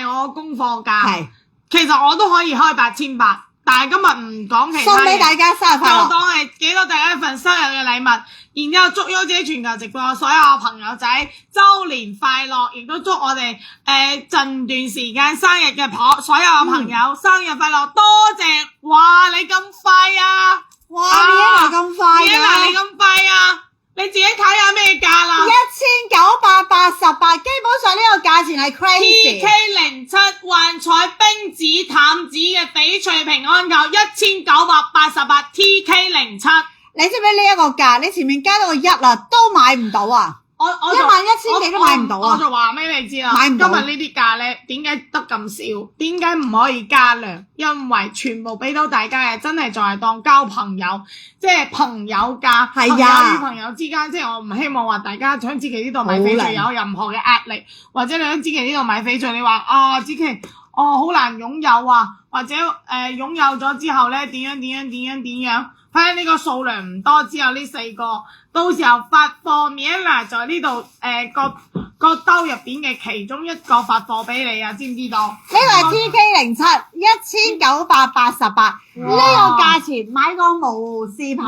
係我功課價。係，其實我都可以開8800，但係今日唔講其他嘢，送俾大家生日快樂，就當係幾多大家一份生日嘅禮物，然之後祝優姐全球直播所有朋友仔周年快樂，亦都祝我哋近段時間生日嘅所有嘅朋友生日快樂，多謝！哇，你咁快啊！哇，Vienna咁快嘅，Vienna你咁快啊！你自己睇下咩價啦，1988，基本上呢個價錢係 crazy。TK07 幻彩冰紫淡紫嘅翡翠平安球1988 TK07。你知唔知呢一個價？你前面加多個1啊，都買唔到啊！我11000幾都買唔到啊！我就話俾你知啦，買唔到。今日呢啲價咧，點解得咁少？點解唔可以加量？因為全部俾到大家嘅，真係就係當交朋友，即係朋友價。係啊，朋友與朋友之間，即係我唔希望話大家喺子琪呢度買翡翠有任何嘅壓力，或者你喺子琪呢度買翡翠，你話啊子琪，好難擁有啊，或者擁有咗之後咧點樣？反正呢個數量唔多，只有呢4個，到時候發貨Vienna在呢度個兜入邊嘅其中一個發貨俾你啊，知唔知道？呢個係 TK07 1988，呢個價錢買個無視牌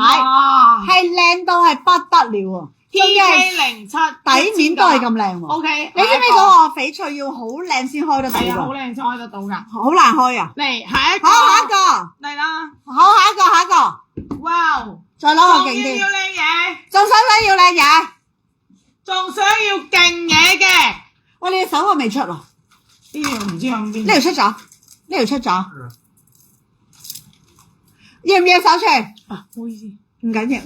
係靚到係不得了啊！ TK07 底面都係咁靚喎。OK， 你知唔知嗰個翡翠要好靚先開得到？係啊，好靚先開得到㗎。好難開啊！嚟下一個，下一個嚟啦！好，下一個。哇！再攞個勁啲，仲要靚嘢，仲想要靚嘢，仲想要勁嘢嘅。喂，你嘅手還未出喎？呢條唔知向邊？呢條出咗，呢條出咗。要唔要手串？啊，唔好意思，唔緊要。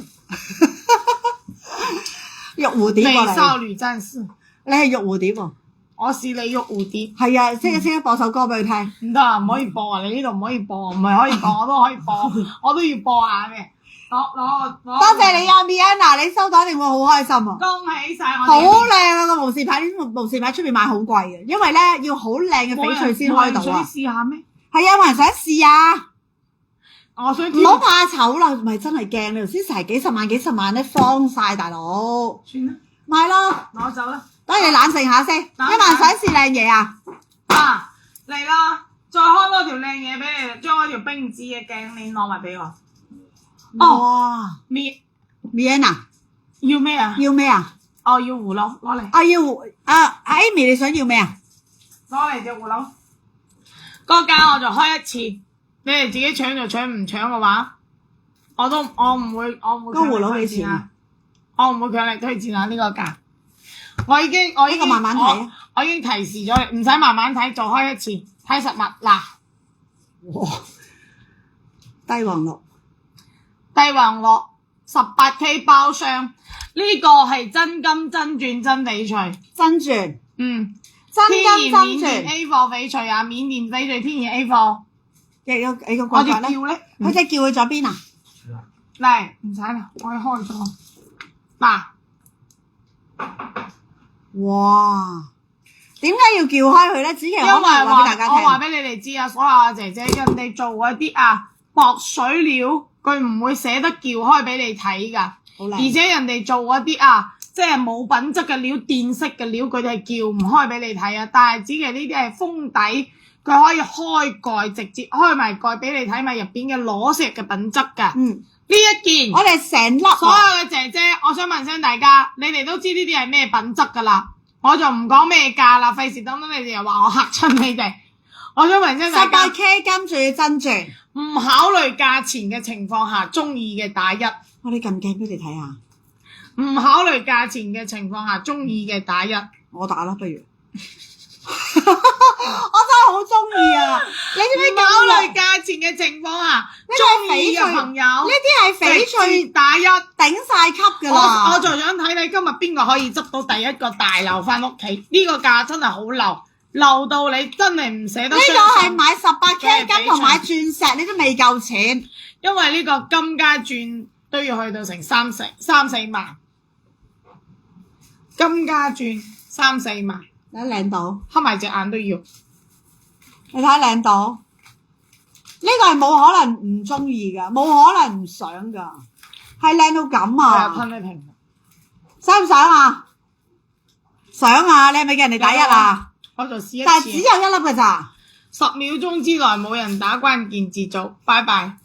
玉蝴蝶過嚟。美少女戰士，你係玉蝴蝶喎。我是你玉蝴蝶。係啊，即刻播首歌俾佢聽。唔得啊，唔可以播啊！你呢度唔可以播，唔係可以播，我都可以播，我都要播下嘅。攞。多謝你啊 ，Vienna，你收到一定會好開心啊！恭喜晒我哋。好靚啊個無視牌，呢無視牌出面買好貴嘅，因為咧要好靚嘅翡翠先開到啊！想試下咩？係啊，有人想試啊！我想唔好怕醜啦，唔係真係驚，你頭先成日幾十萬咧，慌晒大佬。算啦，買咯，攞走啦。等你冷靜下先。一萬想試靚嘢啊！嚟啦，再開多條靚嘢俾你，將嗰條冰紫嘅頸鏈攞埋俾我。哇！Vienna 要咩啊？要咩啊？要葫蘆，攞嚟。Amy 你想要咩啊？攞嚟隻葫蘆。嗰間我就開一次，你哋自己搶就搶，唔搶嘅話，我唔會。個葫蘆幾錢啊？我唔會強力推薦啊！呢個價，我已經呢個慢慢睇啊！我已經提示咗你，唔使慢慢睇，就開一次睇實物嗱。哇！帝王綠18K 包箱，呢個係真金真鑽真翡翠，真鑽，真金真鑽 A 貨翡翠啊，緬甸翡翠天然 A 貨。你個掛法咧？佢隻叫去咗邊啊？嚟，唔使啦，我開咗。嗱，哇！點解要叫開佢咧？子琪可唔可以話俾大家聽？我話俾你哋知啊，所有姐姐人哋做嗰啲薄水料，佢唔會捨得叫開俾你睇噶。而且人哋做嗰啲即係冇品質嘅料、電飾嘅料，佢哋係叫唔開俾你睇啊。但係子琪呢啲係封底，佢可以開蓋，直接開埋蓋俾你睇埋入邊嘅裸石嘅品質噶。呢一件，我哋成粒所有嘅姐姐，我想問聲大家，你哋都知呢啲係咩品質噶啦？我就唔講咩價啦，費事等你哋又話我嚇親你哋。我想問聲大家，18K 金仲要真鑽，唔考慮價錢嘅情況下，中意嘅打1。我哋撳鏡俾你睇下。唔考慮價錢嘅情況下，中意嘅打1。我打啦，不如。我真係好中意啊！你知唔知？考慮價錢嘅情況下，中意嘅朋友，呢啲係翡翠打1，頂晒級噶啦！我就想睇你今日邊個可以執到第一個大流翻屋企。呢個價真係好流到你真係唔捨得。呢個係買18K 金同買鑽石，你都未夠錢。因為呢個金加鑽都要去到成3、4萬，金加鑽3、4萬。你睇靚到，黑埋隻眼都要。你睇靚到，呢個係冇可能唔中意噶，冇可能唔想噶，係靚到咁啊！噴你屏，想唔想啊？想啊！你係咪叫人哋打1啊？我就試一次。但係只有一粒㗎咋，10秒鐘之內冇人打關鍵字組，拜拜。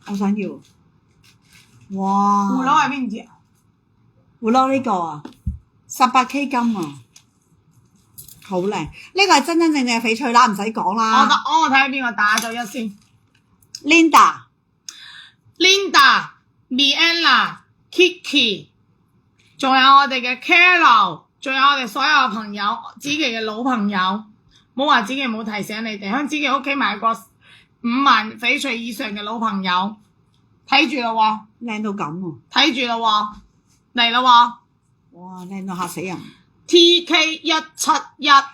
我想要。哇！葫蘆係邊隻啊？葫蘆呢個啊，18K 金啊，好靚！呢個係真真正正嘅翡翠啦，唔使講啦。我睇下邊個打咗一先。Linda、Vienna、Kiki， 仲有我哋嘅 Carol， 仲有我哋所有嘅朋友，子琪嘅老朋友，冇話子琪冇提醒你哋，喺子琪屋企買過5萬翡翠以上嘅老朋友，睇住咯喎，靚到咁喎！睇住咯喎，嚟咯喎！哇，靚到嚇死人！TK171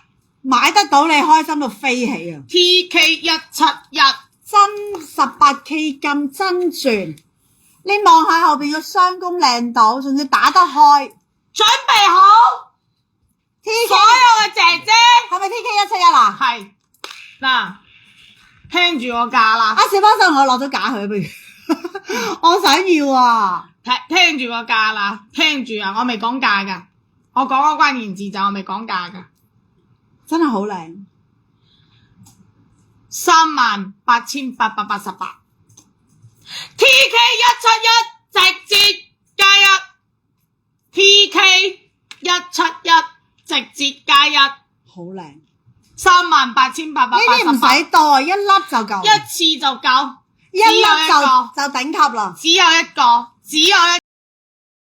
買得到你開心到飛起啊！TK171真18K 金真鑽，你望下後邊個雙弓靚到，仲要打得開。準備好 TK 所有嘅姐姐，係咪 TK171啊？係嗱，聽住我價啦。小幫手，我落咗架佢不如，我想要啊！聽住個價啦，聽住啊！我未講價噶，我講個關鍵字就我未講價噶，真係好靚，38,888 TK171直接加1，TK171直接加1，好靚。 38,888，呢啲唔使多，一粒就夠，一次就夠，一粒就頂級啦。只有一個，只有一